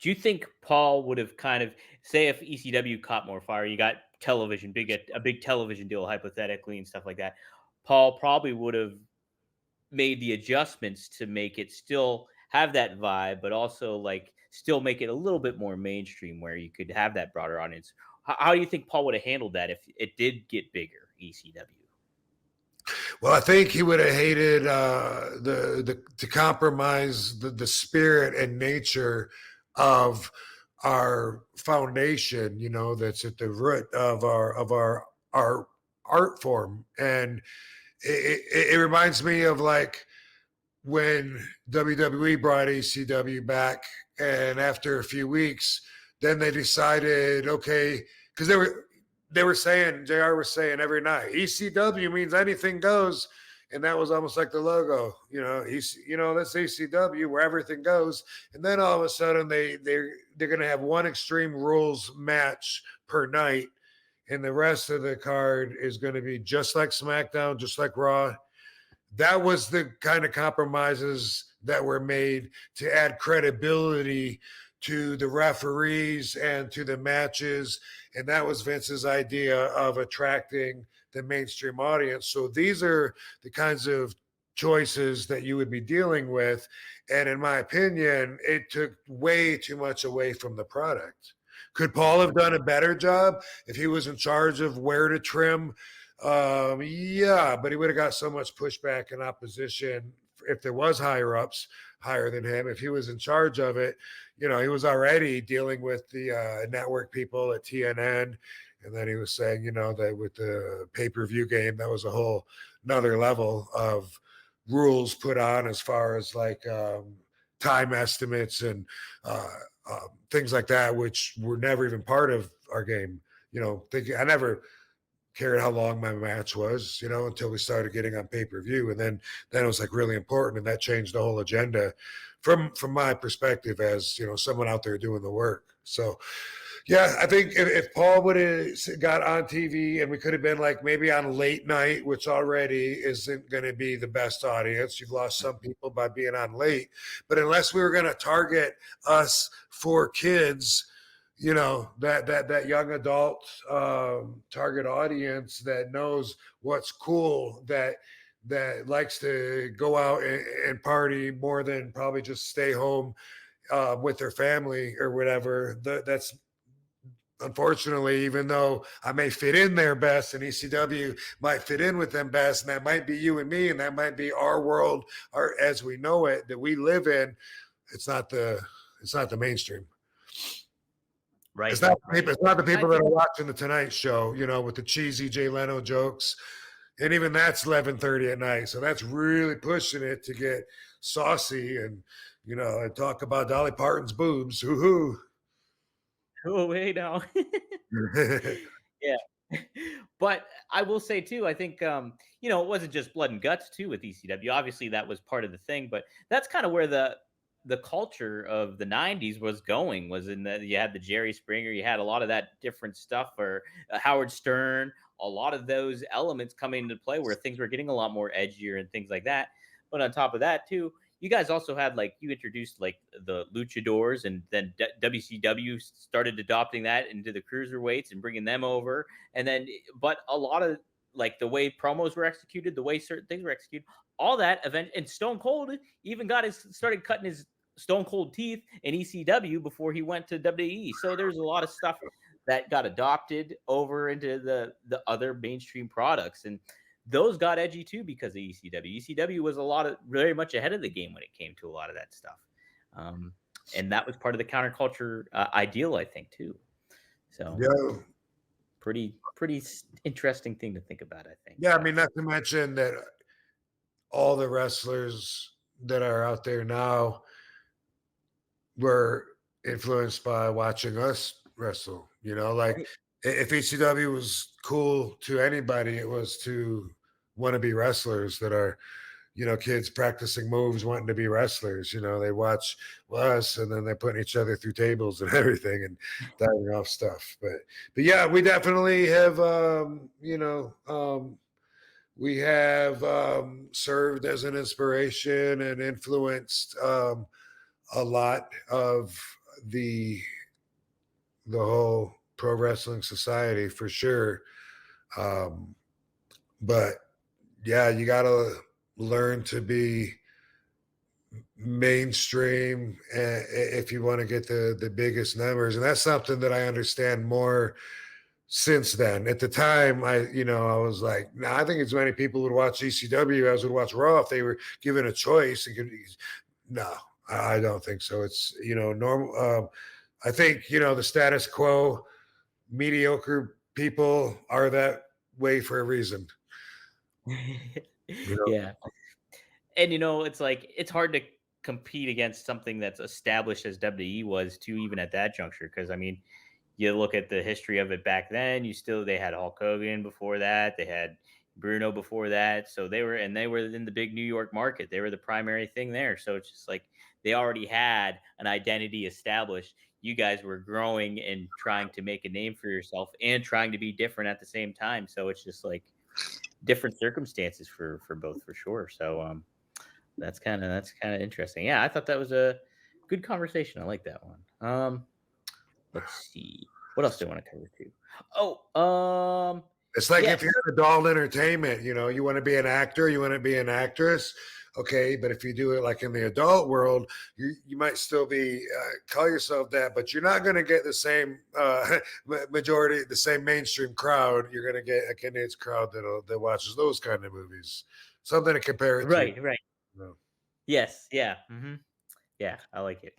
Do you think Paul would have kind of say if ECW caught more fire, you got television, a big television deal hypothetically and stuff like that. Paul probably would have made the adjustments to make it still have that vibe, but also like still make it a little bit more mainstream where you could have that broader audience. How do you think Paul would have handled that if it did get bigger, ECW? Well, I think he would have hated the to compromise the spirit and nature of our foundation. You know, that's at the root of our art form, and it reminds me of like when WWE brought ECW back, and after a few weeks, then they decided, okay, because they were saying Jr. was saying every night ECW means anything goes, and that was almost like the logo, that's ECW where everything goes, and then all of a sudden they're going to have one Extreme Rules match per night, and the rest of the card is going to be just like SmackDown, just like Raw. That was the kind of compromises that were made to add credibility to the referees and to the matches. And that was Vince's idea of attracting the mainstream audience. So these are the kinds of choices that you would be dealing with. And in my opinion, it took way too much away from the product. Could Paul have done a better job if he was in charge of where to trim? Yeah, but he would have got so much pushback and opposition if there was higher ups higher than him. If he was in charge of it, he was already dealing with the network people at TNN, and then he was saying, that with the pay-per-view game, that was a whole another level of rules put on as far as like time estimates and things like that, which were never even part of our game. I never cared how long my match was, until we started getting on pay-per-view. And then it was like really important. And that changed the whole agenda from my perspective as, someone out there doing the work. So yeah, I think if Paul would have got on TV and we could have been like maybe on late night, which already isn't going to be the best audience. You've lost some people by being on late, but unless we were going to target us for kids, that young adult target audience that knows what's cool, that likes to go out and party more than probably just stay home with their family or whatever. That's unfortunately, even though I may fit in there best and ECW might fit in with them best, and that might be you and me, and that might be our world, as we know it, that we live in, it's not the mainstream. Right. It's not the people that are watching the Tonight Show, with the cheesy Jay Leno jokes. And even that's 11:30 at night. So that's really pushing it to get saucy and, and talk about Dolly Parton's boobs. Hoo-hoo. Oh, wait, no. Yeah. But I will say too, I think it wasn't just blood and guts too with ECW. Obviously, that was part of the thing, but that's kind of where the culture of the 90s was going, was in that you had the Jerry Springer, you had a lot of that different stuff, or Howard Stern, a lot of those elements coming into play where things were getting a lot more edgier and things like that. But on top of that too, you guys also had you introduced like the luchadors, and then WCW started adopting that into the cruiserweights and bringing them over. And then, but a lot of like the way promos were executed, the way certain things were executed, all that event, and Stone Cold even started cutting his Stone Cold teeth in ECW before he went to WWE. So there's a lot of stuff that got adopted over into the other mainstream products, and those got edgy too because of ECW. ECW was very much ahead of the game when it came to a lot of that stuff, and that was part of the counterculture ideal, I think, too. So, yeah. Pretty interesting thing to think about, I think. Yeah, I mean, not to mention that all the wrestlers that are out there now were influenced by watching us wrestle. Like if ECW was cool to anybody, it was to wannabe wrestlers that are, kids practicing moves, wanting to be wrestlers. They watch us, and then they're putting each other through tables and everything and diving off stuff. But yeah, we definitely have, we have served as an inspiration and influenced a lot of the the whole pro wrestling society for sure. Um, but yeah, you got to learn to be mainstream if you want to get the biggest numbers, and that's something that I understand more since then. At the time, I was like, nah, I think as many people would watch ECW as would watch Raw if they were given a choice. No, I don't think so. It's normal. I think the status quo, mediocre people are that way for a reason. You know, Yeah. And it's like it's hard to compete against something that's established as WWE was too, even at that juncture. Because I mean, you look at the history of it back then. They had Hulk Hogan before that. They had Bruno before that. So they were in the big New York market. They were the primary thing there. So it's just like they already had an identity established. You guys were growing and trying to make a name for yourself and trying to be different at the same time. So it's just like different circumstances for both for sure. So that's kind of interesting. Yeah, I thought that was a good conversation. I like that one. Let's see. What else do I want to cover too? Oh, it's like if you're yes. in adult entertainment, you want to be an actor, you want to be an actress. Okay, but if you do it like in the adult world, you might still be call yourself that, but you're not going to get the same majority, the same mainstream crowd. You're going to get a niche crowd that watches those kind of movies. Something to compare it to. Right, right. You know. Yes, yeah. Yeah, I like it.